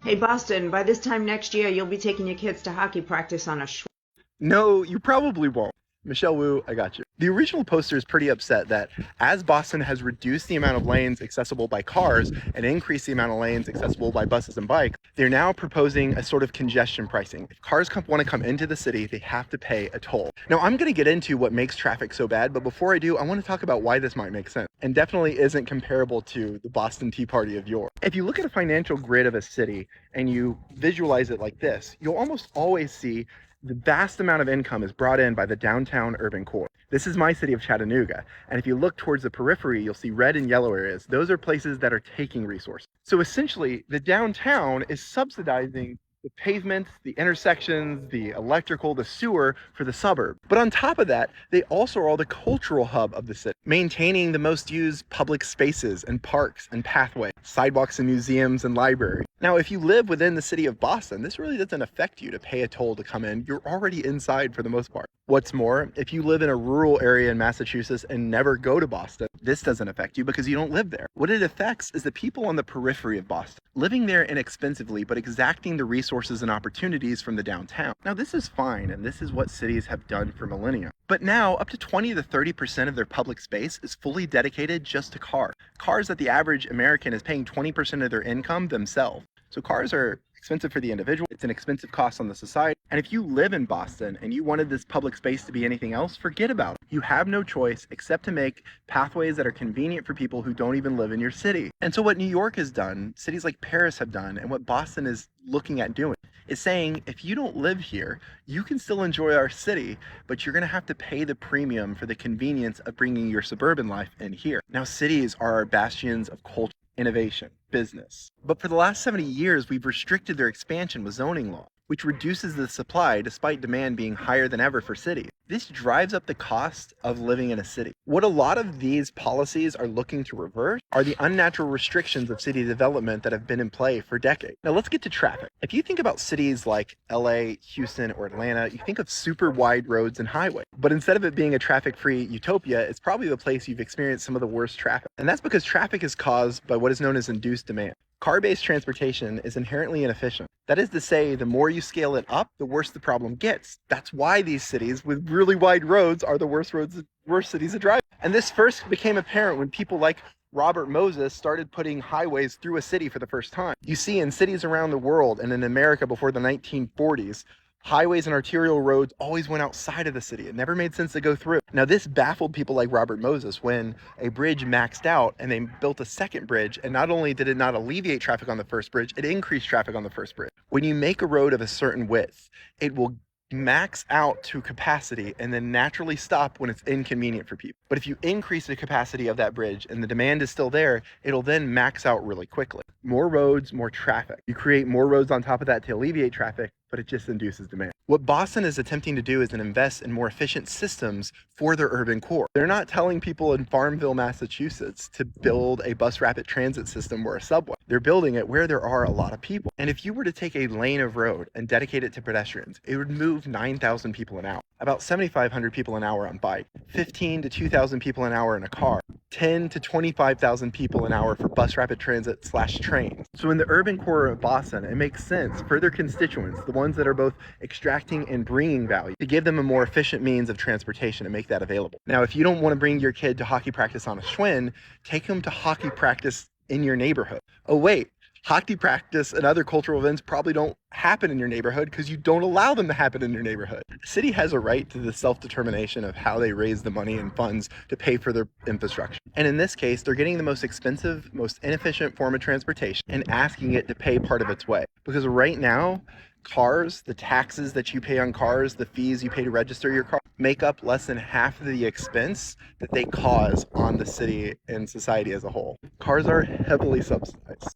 Hey Boston, by this time next year, you'll be taking your kids to hockey practice on a No, you probably won't. Michelle Wu, I got you. The original poster is pretty upset that as Boston has reduced the amount of lanes accessible by cars and increased the amount of lanes accessible by buses and bikes, they're now proposing a sort of congestion pricing. If cars want to come into the city, they have to pay a toll. Now, I'm going to get into what makes traffic so bad, but before I do, I want to talk about why this might make sense and definitely isn't comparable to the Boston Tea Party of yore. If you look at a financial grid of a city and you visualize it like this, you'll almost always see the vast amount of income is brought in by the downtown urban core. This is my city of Chattanooga, and if you look towards the periphery, you'll see red and yellow areas. Those are places that are taking resources. So essentially, the downtown is subsidizing the pavements, the intersections, the electrical, the sewer for the suburb. But on top of that, they also are the cultural hub of the city, maintaining the most used public spaces and parks and pathways, sidewalks and museums and libraries. Now, if you live within the city of Boston, this really doesn't affect you to pay a toll to come in. You're already inside for the most part. What's more, if you live in a rural area in Massachusetts and never go to Boston, this doesn't affect you because you don't live there. What it affects is the people on the periphery of Boston, living there inexpensively but exacting the resources and opportunities from the downtown. Now, this is fine, and this is what cities have done for millennia. But now, up to 20 to 30% of their public space is fully dedicated just to cars. Cars that the average American is paying 20% of their income themselves. So cars are expensive for the individual, it's an expensive cost on the society. And if you live in Boston and you wanted this public space to be anything else, forget about it. You have no choice except to make pathways that are convenient for people who don't even live in your city. And so what New York has done, cities like Paris have done, and what Boston is looking at doing is saying, if you don't live here, you can still enjoy our city, but you're gonna have to pay the premium for the convenience of bringing your suburban life in here. Now, cities are our bastions of culture, innovation, business. But for the last 70 years, we've restricted their expansion with zoning law, which reduces the supply despite demand being higher than ever for cities. This drives up the cost of living in a city. What a lot of these policies are looking to reverse are the unnatural restrictions of city development that have been in play for decades. Now let's get to traffic. If you think about cities like LA, Houston, or Atlanta, you think of super wide roads and highways. But instead of it being a traffic-free utopia, it's probably the place you've experienced some of the worst traffic. And that's because traffic is caused by what is known as induced demand. Car-based transportation is inherently inefficient. That is to say, the more you scale it up, the worse the problem gets. That's why these cities with really wide roads are the worst cities to drive. And this first became apparent when people like Robert Moses started putting highways through a city for the first time. You see, in cities around the world and in America before the 1940s, highways and arterial roads always went outside of the city. It never made sense to go through. Now, this baffled people like Robert Moses when a bridge maxed out and they built a second bridge. And not only did it not alleviate traffic on the first bridge, it increased traffic on the first bridge. When you make a road of a certain width, it will max out to capacity and then naturally stop when it's inconvenient for people. But if you increase the capacity of that bridge and the demand is still there, it'll then max out really quickly. More roads, more traffic. You create more roads on top of that to alleviate traffic, but it just induces demand. What Boston is attempting to do is invest in more efficient systems for their urban core. They're not telling people in Farmville, Massachusetts to build a bus rapid transit system or a subway. They're building it where there are a lot of people. And if you were to take a lane of road and dedicate it to pedestrians, it would move 9,000 people an hour, about 7,500 people an hour on bike, 15 to 2,000 people an hour in a car, 10 to 25,000 people an hour for bus rapid transit / trains. So in the urban core of Boston, it makes sense for their constituents, the ones that are both extracting and bringing value, to give them a more efficient means of transportation and make that available. Now, if you don't want to bring your kid to hockey practice on a Schwinn, take them to hockey practice in your neighborhood. Oh wait, hockey practice and other cultural events probably don't happen in your neighborhood because you don't allow them to happen in your neighborhood. The city has a right to the self-determination of how they raise the money and funds to pay for their infrastructure. And in this case, they're getting the most expensive, most inefficient form of transportation and asking it to pay part of its way. Because right now, cars, the taxes that you pay on cars, the fees you pay to register your car, make up less than half of the expense that they cause on the city and society as a whole. Cars are heavily subsidized.